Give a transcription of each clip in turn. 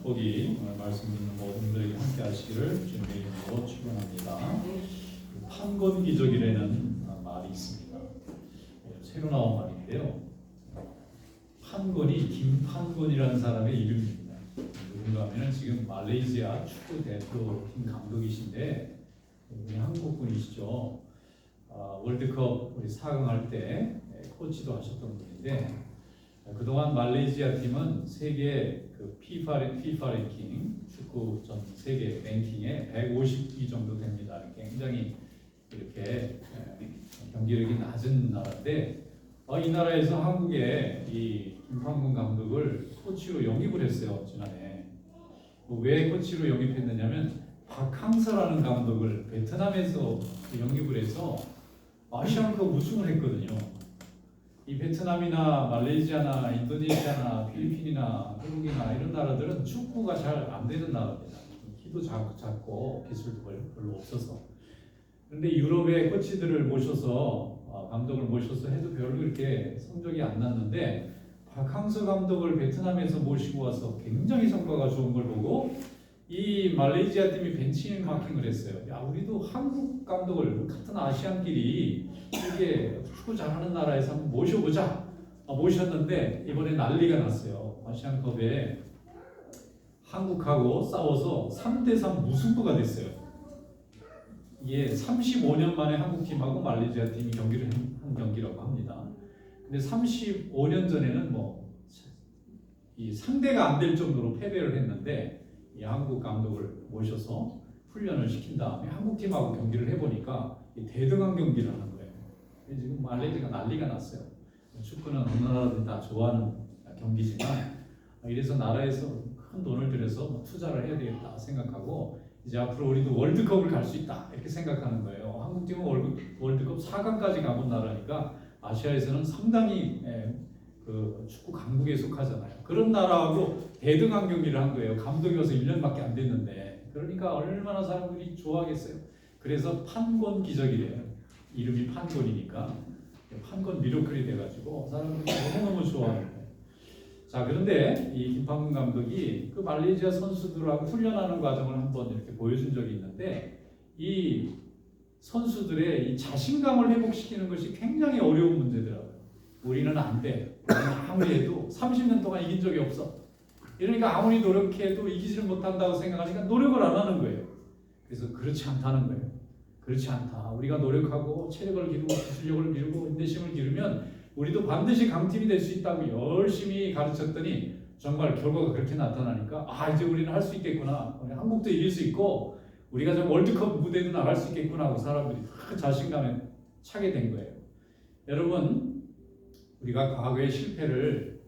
축복이 오늘 말씀 듣는 모든 분들에게 함께 하시기를 주님의 이름으로 축원합니다. 판권기적이라는 말이 있습니다. 새로 나온 말인데요. 판권이 김판권이라는 사람의 이름입니다. 누군가 하면 지금 말레이시아 축구 대표팀 감독이신데 우리 한국 분이시죠. 월드컵 우리 4강 할 때 코치도 하셨던 분인데 그동안 말레이시아 팀은 세계 그 FIFA 랭킹 축구 전 세계 랭킹에 150위 정도 됩니다. 굉장히 이렇게 경기력이 낮은 나라인데 이 나라에서 한국의 이 김판권 감독을 코치로 영입을 했어요. 지난해. 왜 코치로 영입했느냐면 박항서라는 감독을 베트남에서 영입을 해서 아시안컵 우승을 했거든요. 이 베트남이나 말레이시아나 인도네시아나 필리핀이나 한국이나 이런 나라들은 축구가 잘 안 되는 나라입니다. 키도 작고 기술도 별로 없어서. 그런데 유럽의 코치들을 모셔서 감독을 모셔서 해도 별로 이렇게 성적이 안 났는데 박항서 감독을 베트남에서 모시고 와서 굉장히 성과가 좋은 걸 보고 이 말레이시아 팀이 벤치마킹을 했어요. 야, 우리도 한국 감독을 같은 아시안끼리 이렇게 축구 잘하는 나라에서 한번 모셔보자. 모셨는데 이번에 난리가 났어요. 아시안컵에 한국하고 싸워서 3대3 무승부가 됐어요. 이게 35년 만에 한국팀하고 말레이시아 팀이 경기를 한 경기라고 합니다. 근데 35년 전에는 이 상대가 안 될 정도로 패배를 했는데 이 한국 감독을 모셔서 훈련을 시킨 다음에 한국팀하고 경기를 해보니까 대등한 경기를 하는 거예요. 지금 말레이시아가 난리가 났어요. 축구는 어느 나라든 다 좋아하는 경기지만 이래서 나라에서 큰 돈을 들여서 투자를 해야 되겠다 생각하고 이제 앞으로 우리도 월드컵을 갈 수 있다 이렇게 생각하는 거예요. 한국팀은 월드컵 4강까지 가본 나라니까 아시아에서는 상당히 그 축구 강국에 속하잖아요. 그런 나라하고 대등한 경기를 한 거예요. 감독이 와서 1년밖에 안 됐는데 그러니까 얼마나 사람들이 좋아하겠어요. 그래서 판권 기적이래요. 이름이 판권이니까 판권 미러클이 돼가지고 사람들이 너무너무 좋아하는 거예요. 자, 그런데 이 김판권 감독이 그 말레이시아 선수들하고 훈련하는 과정을 한번 이렇게 보여준 적이 있는데 이 선수들의 이 자신감을 회복시키는 것이 굉장히 어려운 문제더라고요. 우리는 안 돼. 아무리 해도 30년 동안 이긴 적이 없어. 이러니까 아무리 노력해도 이기지를 못한다고 생각하니까 노력을 안 하는 거예요. 그래서 그렇지 않다는 거예요. 그렇지 않다. 우리가 노력하고 체력을 기르고 기술력을 기르고 인내심을 기르면 우리도 반드시 강팀이 될 수 있다고 열심히 가르쳤더니 정말 결과가 그렇게 나타나니까 이제 우리는 할 수 있겠구나. 한국도 이길 수 있고 우리가 좀 월드컵 무대도 나갈 수 있겠구나 하고 사람들이 그 자신감에 차게 된 거예요. 여러분, 우리가 과거의 실패를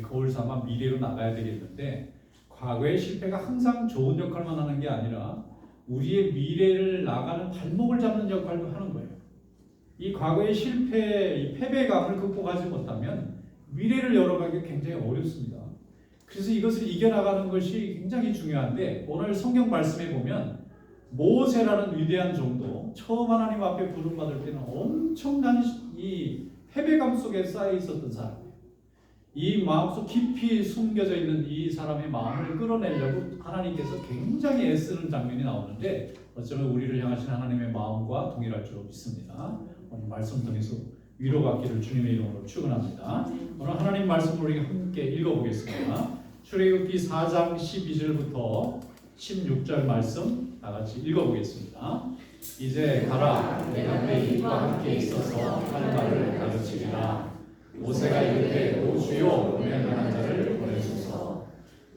거울 삼아 미래로 나가야 되겠는데 과거의 실패가 항상 좋은 역할만 하는 게 아니라 우리의 미래를 나가는 발목을 잡는 역할도 하는 거예요. 이 과거의 실패, 이 패배감을 극복하지 못하면 미래를 열어가기 굉장히 어렵습니다. 그래서 이것을 이겨나가는 것이 굉장히 중요한데 오늘 성경 말씀에 보면 모세라는 위대한 종도 처음 하나님 앞에 부름받을 때는 엄청난 이 패배감 속에 쌓여 있었던 사람이에요. 이 마음속 깊이 숨겨져 있는 이 사람의 마음을 끌어내려고 하나님께서 굉장히 애쓰는 장면이 나오는데 어쩌면 우리를 향하신 하나님의 마음과 동일할 줄 믿습니다. 오늘 말씀 통해서 위로받기를 주님의 이름으로 축원합니다. 오늘 하나님 말씀을 우리가 함께 읽어보겠습니다. 출애굽기 4장 12절부터 16절 말씀 다 같이 읽어보겠습니다. 이제 가라, 내가 내 입과 함께 있어서 할 말을 가르치리라. 모세가 이르되 오 주여 명령한 자를 보내소서.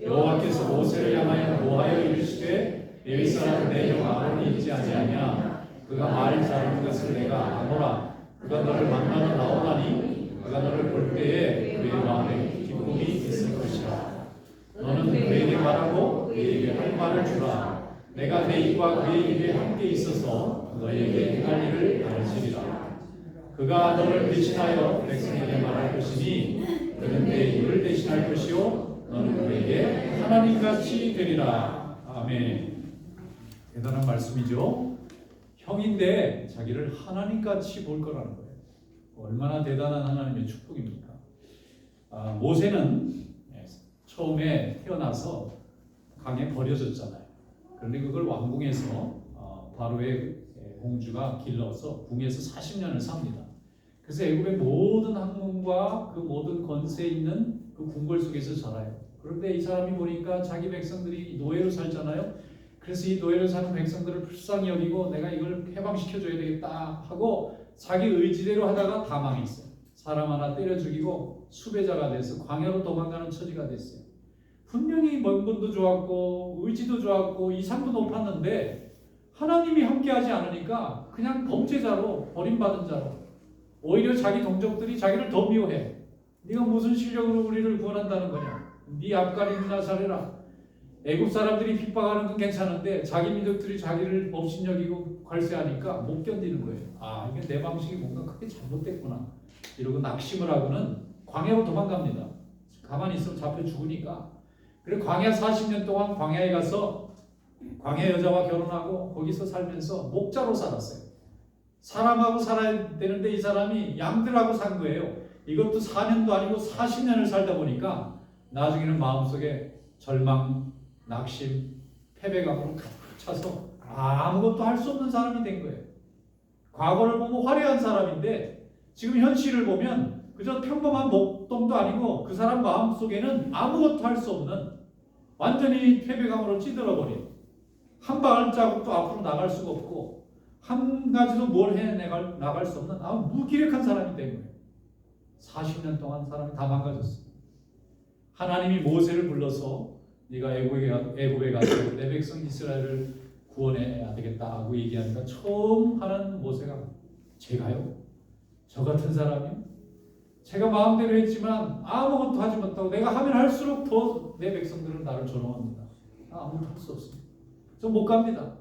여호와께서 모세를 향하여 노하여 이르시되 레위 사람 내 형 아론이 있지 아니하냐. 그가 말 잘하는 것을 내가 아노라. 그가 너를 만나러 나오나니 그가 너를 볼 때에 그의 마음에 기쁨이 있을 것이라. 너는 그에게 말하고 그에게 할 말을 주라. 내가 내 입과 그의 입에 함께 있어서 너에게 행할 일을 가르치리라. 그가 너를 대신하여 백성에게 말할 것이니 그는 내 입을 대신할 것이요 너는 그에게 하나님같이 되리라. 아멘. 대단한 말씀이죠. 형인데 자기를 하나님같이 볼 거라는 거예요. 얼마나 대단한 하나님의 축복입니까? 모세는 처음에 태어나서 강에 버려졌잖아요. 그런데 그걸 왕궁에서 바로의 공주가 길러서 궁에서 40년을 삽니다. 그래서 애굽의 모든 학문과 그 모든 권세 있는 그 궁궐 속에서 자라요. 그런데 이 사람이 보니까 자기 백성들이 노예로 살잖아요. 그래서 이 노예로 사는 백성들을 불쌍히 여기고 내가 이걸 해방시켜줘야 되겠다 하고 자기 의지대로 하다가 다 망했어요. 사람 하나 때려 죽이고 수배자가 돼서 광야로 도망가는 처지가 됐어요. 분명히 명분도 좋았고 의지도 좋았고 이상도 높았는데 하나님이 함께하지 않으니까 그냥 범죄자로 버림받은 자로 오히려 자기 동족들이 자기를 더 미워해. 네가 무슨 실력으로 우리를 구원한다는 거냐? 네 앞가림이나 잘해라. 애굽 사람들이 핍박하는 건 괜찮은데 자기 민족들이 자기를 업신여기고 괄세하니까 못 견디는 거예요. 아, 이게 내 방식이 뭔가 크게 잘못됐구나. 이러고 낙심을 하고는 광야로 도망갑니다. 가만히 있으면 잡혀 죽으니까. 그리고 광야 40년 동안 광야에 가서 광야 여자와 결혼하고 거기서 살면서 목자로 살았어요. 사람하고 살아야 되는데 이 사람이 양들하고 산 거예요. 이것도 4년도 아니고 40년을 살다 보니까 나중에는 마음속에 절망, 낙심, 패배감으로 가득 차서 아무것도 할 수 없는 사람이 된 거예요. 과거를 보고 화려한 사람인데 지금 현실을 보면 그저 평범한 목동도 아니고 그 사람 마음속에는 아무것도 할 수 없는 완전히 패배감으로 찌들어버린 한 발자국도 앞으로 나갈 수가 없고 한 가지도 뭘 나갈 수 없는 아주 무기력한 사람이 된 거예요. 40년 동안 사람이 다 망가졌어요. 하나님이 모세를 불러서 네가 애굽에 가서 내 백성 이스라엘을 구원해야 되겠다 하고 얘기하니까 처음 하는 모세가 제가요? 저 같은 사람이요? 제가 마음대로 했지만 아무것도 하지 못하고 내가 하면 할수록 더 내 백성들은 나를 조롱합니다. 아무것도 할 수 없습니다. 저 못 갑니다.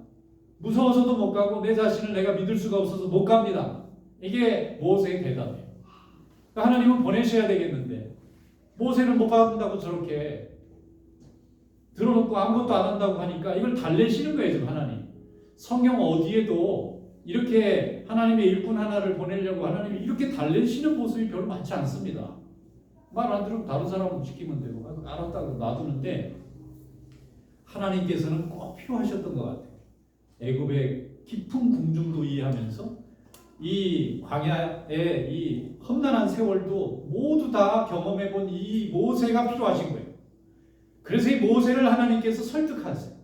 무서워서도 못 가고 내 자신을 내가 믿을 수가 없어서 못 갑니다. 이게 모세의 대답이에요. 그러니까 하나님은 보내셔야 되겠는데 모세는 못 간다고 저렇게 들어놓고 아무것도 안 한다고 하니까 이걸 달래시는 거예요. 지금 하나님. 성경 어디에도 이렇게 하나님의 일꾼 하나를 보내려고 하나님이 이렇게 달래시는 모습이 별로 많지 않습니다. 말 안 들으면 다른 사람은 지키면 되고 알았다고 놔두는데 하나님께서는 꼭 필요하셨던 것 같아요. 애굽의 깊은 궁중도 이해하면서 이 광야의 이 험난한 세월도 모두 다 경험해본 이 모세가 필요하신 거예요. 그래서 이 모세를 하나님께서 설득하세요.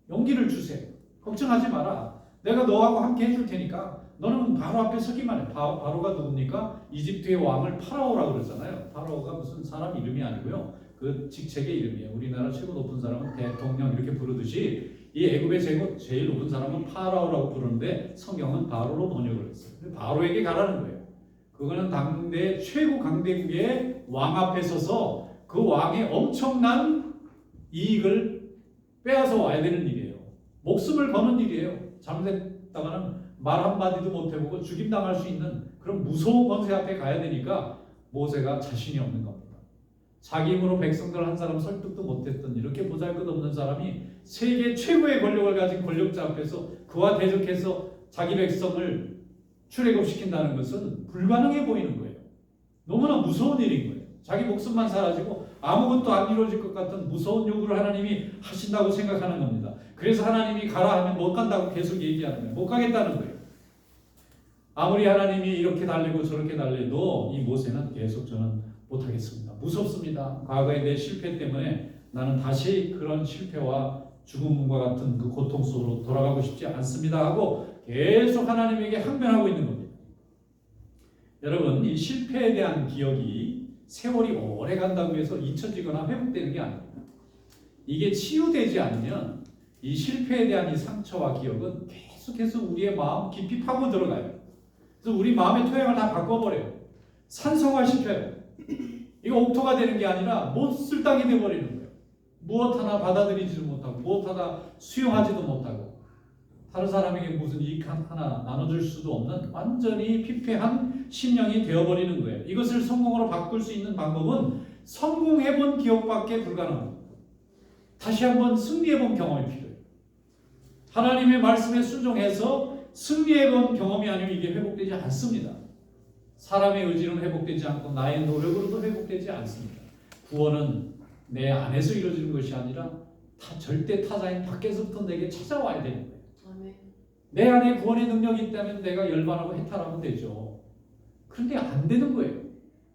용기를 주세요. 걱정하지 마라. 내가 너하고 함께 해줄 테니까 너는 바로 앞에 서기만 해. 바로가 누굽니까? 이집트의 왕을 파라오라고 그러잖아요. 파라오가 무슨 사람 이름이 아니고요. 그 직책의 이름이에요. 우리나라 최고 높은 사람은 대통령 이렇게 부르듯이 이 애굽의 제일 높은 사람은 파라오라고 부르는데 성경은 바로로 번역을 했어요. 바로에게 가라는 거예요. 그거는 당대 최고 강대국의 왕 앞에 서서 그 왕의 엄청난 이익을 빼앗아 와야 되는 일이에요. 목숨을 거는 일이에요. 잘못했다가는 말 한마디도 못해보고 죽임당할 수 있는 그런 무서운 권세 앞에 가야 되니까 모세가 자신이 없는 겁니다. 자기 힘으로 백성들 한 사람 설득도 못했던 이렇게 보잘것없는 사람이 세계 최고의 권력을 가진 권력자 앞에서 그와 대적해서 자기 백성을 출애굽시킨다는 것은 불가능해 보이는 거예요. 너무나 무서운 일인 거예요. 자기 목숨만 사라지고 아무것도 안 이루어질 것 같은 무서운 요구를 하나님이 하신다고 생각하는 겁니다. 그래서 하나님이 가라 하면 못 간다고 계속 얘기하는 거예요. 못 가겠다는 거예요. 아무리 하나님이 이렇게 달래고 저렇게 달래도 이 모세는 계속 저는 못하겠습니다. 무섭습니다. 과거의 내 실패 때문에 나는 다시 그런 실패와 죽음과 같은 그 고통 속으로 돌아가고 싶지 않습니다 하고 계속 하나님에게 항변하고 있는 겁니다. 여러분, 이 실패에 대한 기억이 세월이 오래 간다고 해서 잊혀지거나 회복되는 게 아닙니다. 이게 치유되지 않으면 이 실패에 대한 이 상처와 기억은 계속해서 우리의 마음 깊이 파고 들어가요. 그래서 우리 마음의 토양을 다 바꿔버려요. 산성화시켜요. 이거 옥토가 되는 게 아니라 못쓸 땅이 되어버리는 거예요. 무엇 하나 받아들이지도 못하고 무엇 하나 수용하지도 못하고 다른 사람에게 무슨 이익 하나 나눠줄 수도 없는 완전히 피폐한 심령이 되어버리는 거예요. 이것을 성공으로 바꿀 수 있는 방법은 성공해본 기억밖에 불가능합니다. 다시 한번 승리해본 경험이 필요해요. 하나님의 말씀에 순종해서 승리해본 경험이 아니면 이게 회복되지 않습니다. 사람의 의지로는 회복되지 않고 나의 노력으로도 회복되지 않습니다. 구원은 내 안에서 이루어지는 것이 아니라 절대 타자인 밖에서부터 내게 찾아와야 되는 거예요. 아멘. 내 안에 구원의 능력이 있다면 내가 열반하고 해탈하면 되죠. 그런데 안 되는 거예요.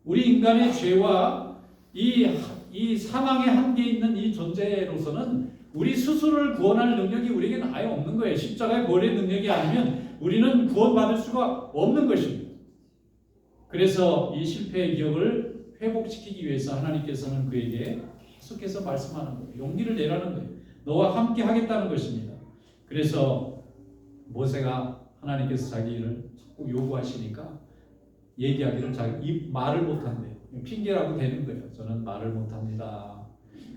우리 인간의 죄와 이 사망의 한계에 있는 이 존재로서는 우리 스스로를 구원할 능력이 우리에게는 아예 없는 거예요. 십자가의 보혈의 능력이 아니면 우리는 구원받을 수가 없는 것입니다. 그래서 이 실패의 기억을 회복시키기 위해서 하나님께서는 그에게 계속해서 말씀하는 거예요. 용기를 내라는 거예요. 너와 함께 하겠다는 것입니다. 그래서 모세가 하나님께서 자기를 자꾸 요구하시니까 얘기하기를 자기 말을 못한대요. 핑계라고 되는 거예요. 저는 말을 못합니다.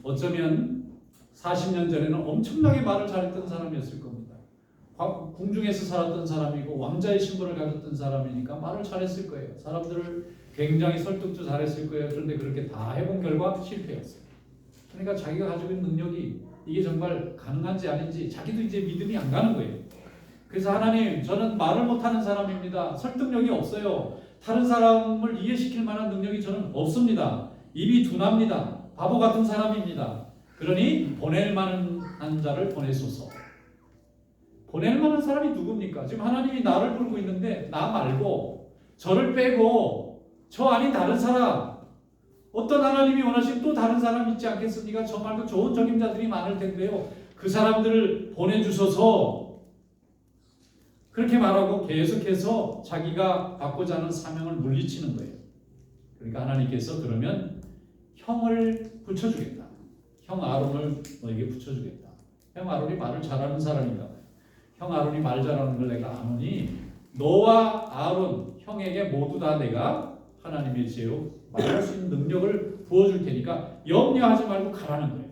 어쩌면 40년 전에는 엄청나게 말을 잘했던 사람이었을 겁니다. 궁중에서 살았던 사람이고 왕자의 신분을 가졌던 사람이니까 말을 잘했을 거예요. 사람들을 굉장히 설득도 잘했을 거예요. 그런데 그렇게 다 해본 결과 실패였어요. 그러니까 자기가 가지고 있는 능력이 이게 정말 가능한지 아닌지 자기도 이제 믿음이 안 가는 거예요. 그래서 하나님, 저는 말을 못하는 사람입니다. 설득력이 없어요. 다른 사람을 이해시킬 만한 능력이 저는 없습니다. 입이 둔합니다. 바보 같은 사람입니다. 그러니 보낼 만한 자를 보내소서. 보낼 만한 사람이 누굽니까? 지금 하나님이 나를 부르고 있는데 나 말고 저를 빼고 저 아닌 다른 사람, 어떤 하나님이 원하시는 또 다른 사람 있지 않겠습니까? 저 말고 좋은 적임자들이 많을 텐데요. 그 사람들을 보내주소서. 그렇게 말하고 계속해서 자기가 받고자 하는 사명을 물리치는 거예요. 그러니까 하나님께서 그러면 형을 붙여주겠다. 형 아론을 너에게 붙여주겠다. 형 아론이 말을 잘하는 사람인가 봐요. 형 아론이 말 잘하는 걸 내가 아노니 너와 아론 형에게 모두 다 내가 하나님의 지혜로 말할 수 있는 능력을 부어줄 테니까 염려하지 말고 가라는 거예요.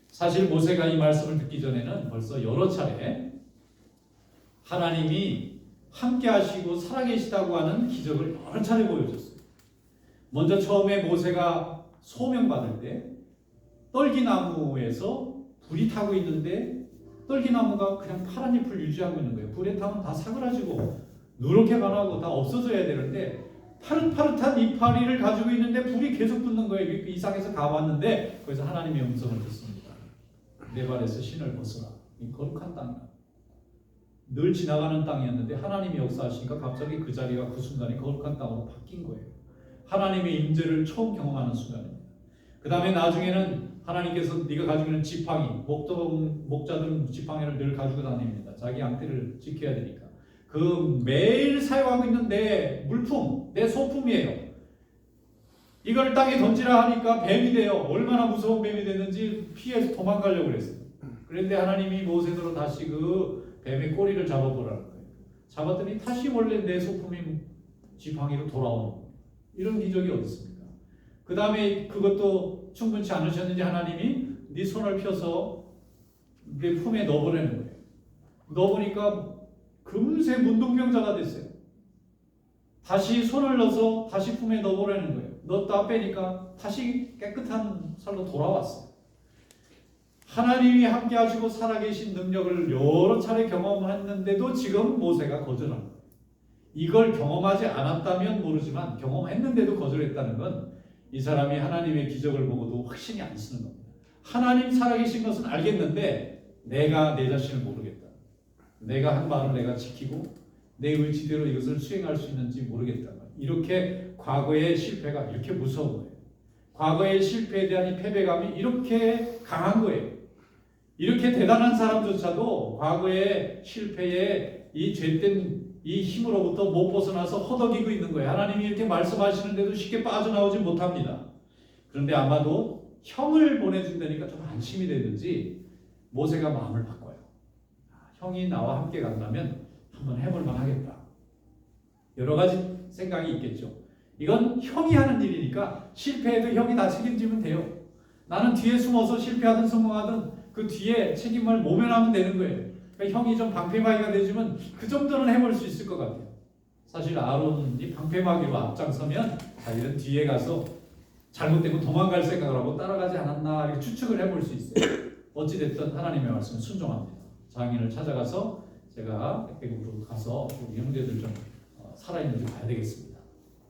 사실 모세가 이 말씀을 듣기 전에는 벌써 여러 차례 하나님이 함께 하시고 살아계시다고 하는 기적을 여러 차례 보여줬어요. 먼저 처음에 모세가 소명받을 때 떨기나무에서 불이 타고 있는데 떨기나무가 그냥 파란 잎을 유지하고 있는 거예요. 불에 타면 다 사그라지고 누렇게 변하고 다 없어져야 되는데 파릇파릇한 이파리를 가지고 있는데 불이 계속 붙는 거예요. 이상해서 가봤는데 거기서 하나님의 음성을 듣습니다. 내 발에서 신을 벗어라. 이 거룩한 땅이다. 늘 지나가는 땅이었는데 하나님이 역사하시니까 갑자기 그 자리가 그 순간에 거룩한 땅으로 바뀐 거예요. 하나님의 임재를 처음 경험하는 순간입니다. 그 다음에 나중에는 하나님께서 네가 가지고 있는 지팡이, 목자들은 지팡이를 늘 가지고 다닙니다. 자기 양떼를 지켜야 되니까. 그 매일 사용하고 있는 내 물품, 내 소품이에요. 이걸 땅에 던지라 하니까 뱀이 돼요. 얼마나 무서운 뱀이 됐는지 피해서 도망가려고 그랬어요. 그런데 하나님이 모세로 다시 그 뱀의 꼬리를 잡아보라는 거예요. 잡았더니 다시 원래 내 소품인 지팡이로 돌아오는 거예요. 이런 기적이 어디 있습니까? 그 다음에 그것도 충분치 않으셨는지 하나님이 네 손을 펴서 내 품에 넣어보라는 거예요. 넣어보니까 금세 문둥병자가 됐어요. 다시 손을 넣어서 다시 품에 넣어보라는 거예요. 넣었다 빼니까 다시 깨끗한 살로 돌아왔어요. 하나님이 함께 하시고 살아계신 능력을 여러 차례 경험했는데도 지금 모세가 거절한 거예요. 이걸 경험하지 않았다면 모르지만 경험했는데도 거절했다는 건 이 사람이 하나님의 기적을 보고도 확신이 안 쓰는 겁니다. 하나님 살아계신 것은 알겠는데 내가 내 자신을 모르겠다. 내가 한 말을 내가 지키고 내 의지대로 이것을 수행할 수 있는지 모르겠다. 이렇게 과거의 실패가 이렇게 무서운 거예요. 과거의 실패에 대한 이 패배감이 이렇게 강한 거예요. 이렇게 대단한 사람조차도 과거의 실패에 이 죄된 이 힘으로부터 못 벗어나서 허덕이고 있는 거예요. 하나님이 이렇게 말씀하시는데도 쉽게 빠져나오지 못합니다. 그런데 아마도 형을 보내준다니까 좀 안심이 됐는지 모세가 마음을 바꿔요. 형이 나와 함께 간다면 한번 해볼만 하겠다. 여러 가지 생각이 있겠죠. 이건 형이 하는 일이니까 실패해도 형이 다 책임지면 돼요. 나는 뒤에 숨어서 실패하든 성공하든 그 뒤에 책임을 모면하면 되는 거예요. 그러니까 형이 좀 방패막이가 되지만 그 정도는 해볼 수 있을 것 같아요. 사실 아론이 방패막이로 앞장서면 자기는 뒤에 가서 잘못되면 도망갈 생각을 하고 따라가지 않았나 이렇게 추측을 해볼 수 있어요. 어찌됐든 하나님의 말씀은 순종합니다. 장인을 찾아가서 제가 애굽으로 가서 우리 형제들 좀 살아있는지 봐야 되겠습니다.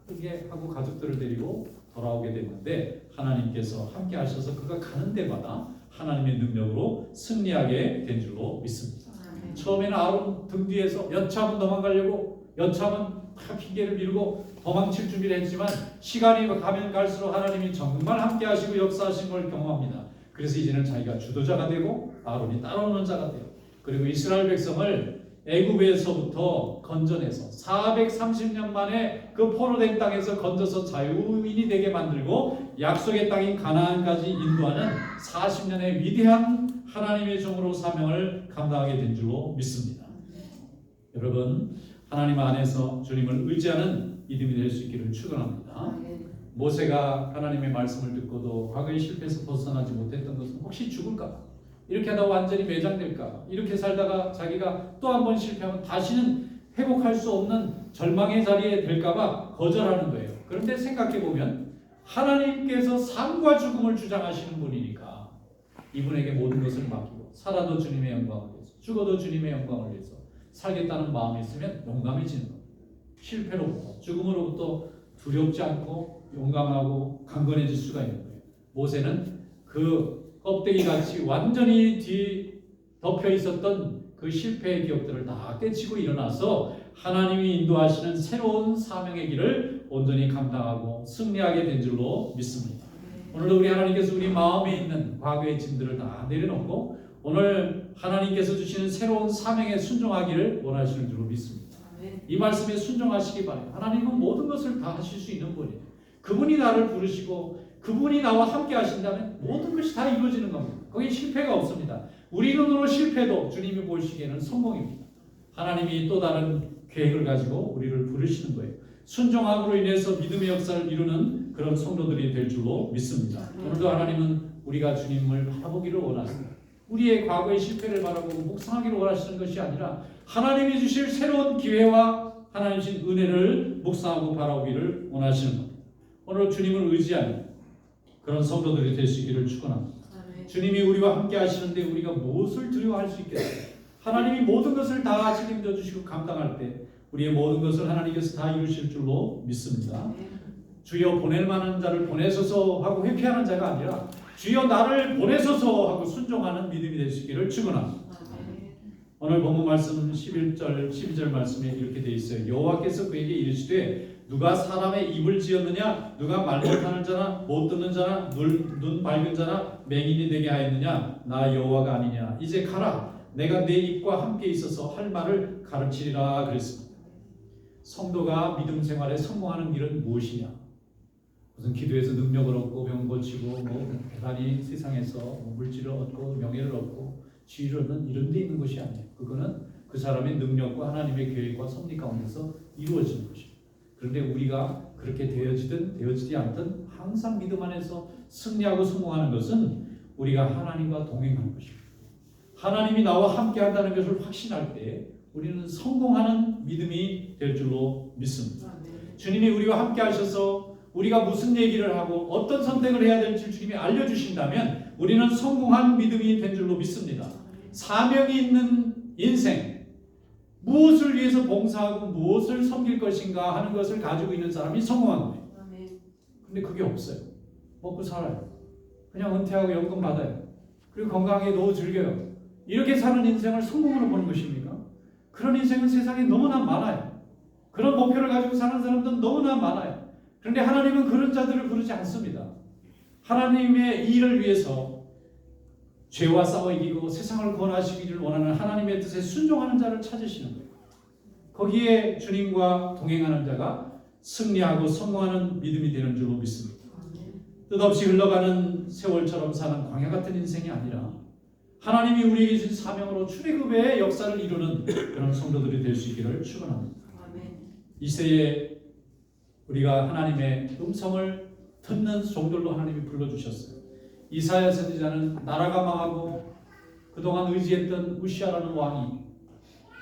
그렇게 하고 가족들을 데리고 돌아오게 됐는데 하나님께서 함께 하셔서 그가 가는 데마다 하나님의 능력으로 승리하게 된 줄로 믿습니다. 처음에는 아론 등 뒤에서 여차하면 도망가려고 여차하면 다 핑계를 밀고 도망칠 준비를 했지만 시간이 가면 갈수록 하나님이 정말 함께 하시고 역사하신 걸 경험합니다. 그래서 이제는 자기가 주도자가 되고 아론이 따라오는 자가 돼요. 그리고 이스라엘 백성을 애굽에서부터 건져내서 430년 만에 그 포로된 땅에서 건져서 자유인이 되게 만들고 약속의 땅인 가나안까지 인도하는 40년의 위대한 하나님의 종으로 사명을 감당하게 된 줄로 믿습니다. 여러분, 하나님 안에서 주님을 의지하는 믿음이 될 수 있기를 축원합니다. 모세가 하나님의 말씀을 듣고도 과거의 실패에서 벗어나지 못했던 것은 혹시 죽을까? 이렇게 하다 완전히 매장될까? 이렇게 살다가 자기가 또 한 번 실패하면 다시는 회복할 수 없는 절망의 자리에 될까봐 거절하는 거예요. 그런데 생각해보면 하나님께서 삶과 죽음을 주장하시는 분이니까 이분에게 모든 것을 맡기고 살아도 주님의 영광을 위해서 죽어도 주님의 영광을 위해서 살겠다는 마음이 있으면 용감해지는 겁니다. 실패로부터 죽음으로부터 두렵지 않고 용감하고 강건해질 수가 있는 거예요. 모세는 그 껍데기같이 완전히 뒤덮여 있었던 그 실패의 기억들을 다 깨치고 일어나서 하나님이 인도하시는 새로운 사명의 길을 온전히 감당하고 승리하게 된 줄로 믿습니다. 오늘도 우리 하나님께서 우리 마음에 있는 과거의 짐들을 다 내려놓고 오늘 하나님께서 주시는 새로운 사명에 순종하기를 원하시는 줄로 믿습니다. 이 말씀에 순종하시기 바랍니다. 하나님은 모든 것을 다 하실 수 있는 분이에요. 그분이 나를 부르시고 그분이 나와 함께 하신다면 모든 것이 다 이루어지는 겁니다. 거기 실패가 없습니다. 우리 눈으로 실패도 주님이 보시기에는 성공입니다. 하나님이 또 다른 계획을 가지고 우리를 부르시는 거예요. 순종함으로 인해서 믿음의 역사를 이루는 그런 성도들이 될 줄로 믿습니다. 오늘도 하나님은 우리가 주님을 바라보기를 원하십니다. 우리의 과거의 실패를 바라보고 묵상하기를 원하시는 것이 아니라 하나님이 주실 새로운 기회와 하나님 주신 은혜를 묵상하고 바라보기를 원하시는 겁니다. 오늘 주님을 의지하는 그런 성도들이 될 수 있기를 축원합니다. 주님이 우리와 함께 하시는데 우리가 무엇을 두려워할 수 있겠어요? 하나님이 모든 것을 다 책임져 주시고 감당할 때 우리의 모든 것을 하나님께서 다 이루실 줄로 믿습니다. 주여 보낼 만한 자를 보내소서 하고 회피하는 자가 아니라 주여 나를 보내소서 하고 순종하는 믿음이 될 수 있기를 축원합니다. 오늘 본문 말씀 11절 12절 말씀에 이렇게 되어 있어요. 여호와께서 그에게 이르시되 누가 사람의 입을 지었느냐? 누가 말 못하는 자나 못 듣는 자나 눈 밝은 자나 맹인이 되게 하였느냐? 나 여호와가 아니냐? 이제 가라. 내가 내 입과 함께 있어서 할 말을 가르치리라 그랬습니다. 성도가 믿음 생활에 성공하는 길은 무엇이냐? 무슨 기도해서 능력을 얻고 병 고치고 대단히 세상에서 물질을 얻고 명예를 얻고 지위를 얻는 이런 데 있는 것이 아니에요. 그거는 그 사람의 능력과 하나님의 계획과 섭리 가운데서 이루어지는 것입니다. 그런데 우리가 그렇게 되어지든 되어지지 않든 항상 믿음 안에서 승리하고 성공하는 것은 우리가 하나님과 동행하는 것입니다. 하나님이 나와 함께 한다는 것을 확신할 때 우리는 성공하는 믿음이 될 줄로 믿습니다. 주님이 우리와 함께 하셔서 우리가 무슨 얘기를 하고 어떤 선택을 해야 될지 주님이 알려주신다면 우리는 성공한 믿음이 된 줄로 믿습니다. 사명이 있는 인생, 무엇을 위해서 봉사하고 무엇을 섬길 것인가 하는 것을 가지고 있는 사람이 성공한 거예요. 근데 그게 없어요. 먹고 살아요. 그냥 은퇴하고 연금 받아요. 그리고 건강하게 노후 즐겨요. 이렇게 사는 인생을 성공으로 보는 것입니까? 그런 인생은 세상에 너무나 많아요. 그런 목표를 가지고 사는 사람들은 너무나 많아요. 그런데 하나님은 그런 자들을 부르지 않습니다. 하나님의 일을 위해서 죄와 싸워 이기고 세상을 구원하시기를 원하는 하나님의 뜻에 순종하는 자를 찾으시는 거예요. 거기에 주님과 동행하는 자가 승리하고 성공하는 믿음이 되는 줄로 믿습니다. 뜻없이 흘러가는 세월처럼 사는 광야 같은 인생이 아니라 하나님이 우리에게 주신 사명으로 출애굽의 역사를 이루는 그런 성도들이 될 수 있기를 축원합니다. 이 시대에 우리가 하나님의 음성을 듣는 종들로 하나님이 불러주셨어요. 이사야 선지자는 나라가 망하고 그동안 의지했던 우시아라는 왕이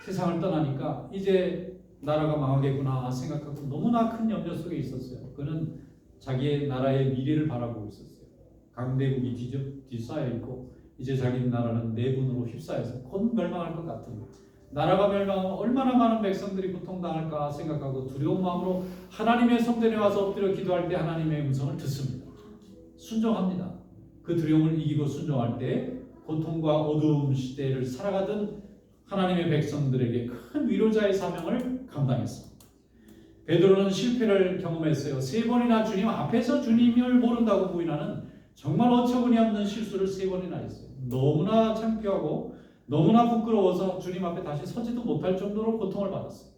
세상을 떠나니까 이제 나라가 망하겠구나 생각하고 너무나 큰 염려 속에 있었어요. 그는 자기의 나라의 미래를 바라보고 있었어요. 강대국이 뒤쌓여 있고 이제 자기 나라는 내분으로 휩싸여서 곧 멸망할 것 같은 거예요. 나라가 멸망하면 얼마나 많은 백성들이 고통당할까 생각하고 두려운 마음으로 하나님의 성전에 와서 엎드려 기도할 때 하나님의 음성을 듣습니다. 순종합니다. 그 두려움을 이기고 순종할 때 고통과 어두움 시대를 살아가던 하나님의 백성들에게 큰 위로자의 사명을 감당했습니다. 베드로는 실패를 경험했어요. 3번이나 주님 앞에서 주님을 모른다고 부인하는 정말 어처구니 없는 실수를 3번이나 했어요. 너무나 창피하고 너무나 부끄러워서 주님 앞에 다시 서지도 못할 정도로 고통을 받았어요.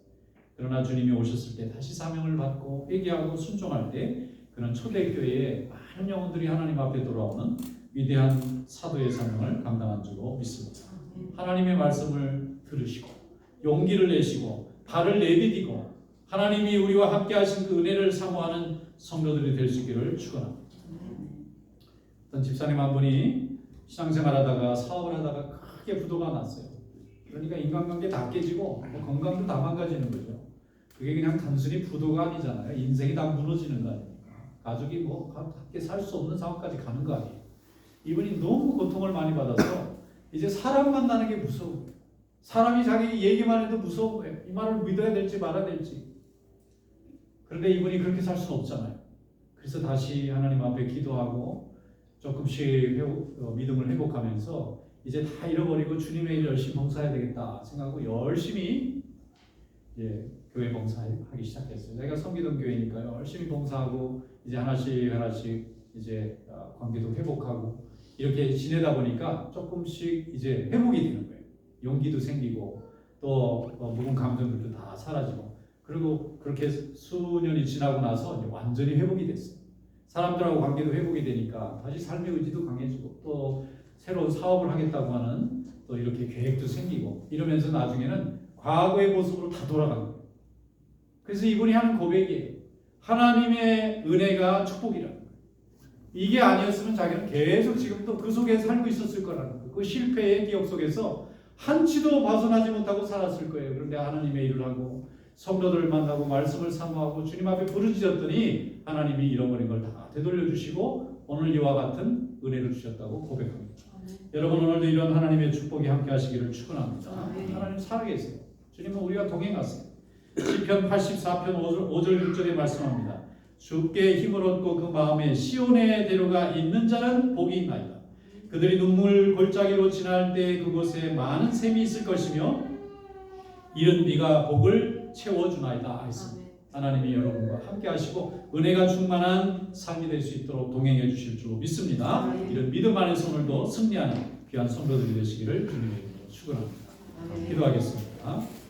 그러나 주님이 오셨을 때 다시 사명을 받고 회개하고 순종할 때 그는 초대교회에 많은 영혼들이 하나님 앞에 돌아오는 위대한 사도의 사명을 감당한 줄로 믿습니다. 하나님의 말씀을 들으시고 용기를 내시고 발을 내디디고 하나님이 우리와 함께 하신 그 은혜를 사모하는 성도들이 될 수 있기를 축원합니다. 어떤 집사님 한 분이 신앙생활하다가 사업을 하다가 크게 부도가 났어요. 그러니까 인간관계 다 깨지고 건강도 다 망가지는 거죠. 그게 그냥 단순히 부도가 아니잖아요. 인생이 다 무너지는 거 아닙니까? 가족이 뭐 함께 살 수 없는 상황까지 가는 거 아니에요. 이분이 너무 고통을 많이 받아서 이제 사람 만나는 게 무서운 거예요. 사람이 자기 얘기만 해도 무서운 거예요. 이 말을 믿어야 될지 말아야 될지. 그런데 이분이 그렇게 살 수는 없잖아요. 그래서 다시 하나님 앞에 기도하고 조금씩 믿음을 회복하면서 이제 다 잃어버리고 주님의 일 열심히 봉사해야 되겠다 생각하고 열심히 교회 봉사하기 시작했어요. 제가 섬기던 교회니까요. 열심히 봉사하고 이제 하나씩 이제 관계도 회복하고 이렇게 지내다 보니까 조금씩 이제 회복이 되는 거예요. 용기도 생기고 또 묵은 감정들도 다 사라지고 그리고 그렇게 수년이 지나고 나서 이제 완전히 회복이 됐어요. 사람들하고 관계도 회복이 되니까 다시 삶의 의지도 강해지고 또 새로운 사업을 하겠다고 하는 또 이렇게 계획도 생기고 이러면서 나중에는 과거의 모습으로 다 돌아간 거예요. 그래서 이분이 하는 고백이에요. 하나님의 은혜가 축복이라는 거예요. 이게 아니었으면 자기는 계속 지금도 그 속에 살고 있었을 거라는 거예요. 그 실패의 기억 속에서 한치도 벗어나지 못하고 살았을 거예요. 그런데 하나님의 일을 하고 성도들을 만나고 말씀을 사모하고 주님 앞에 부르짖었더니 하나님이 잃어버린 걸 다 되돌려 주시고 오늘 이와 같은 은혜를 주셨다고 고백합니다. 여러분 오늘도 이런 하나님의 축복이 함께 하시기를 축원합니다. 하나님 살아계세요. 주님은 우리와 동행하세요. 시편 84편 5절 6절에 말씀합니다. 주께 힘을 얻고 그 마음에 시온의 대로가 있는 자는 복이 있나이다. 그들이 눈물 골짜기로 지날 때 그곳에 많은 샘이 있을 것이며 이른 비가 복을 채워주나이다 했습니다. 하나님이 여러분과 함께 하시고 은혜가 충만한 삶이 될 수 있도록 동행해 주실 줄 믿습니다. 이런 믿음 안에서 오늘도 승리하는 귀한 성도들이 되시기를 주님의 이름으로 축원합니다. 기도하겠습니다.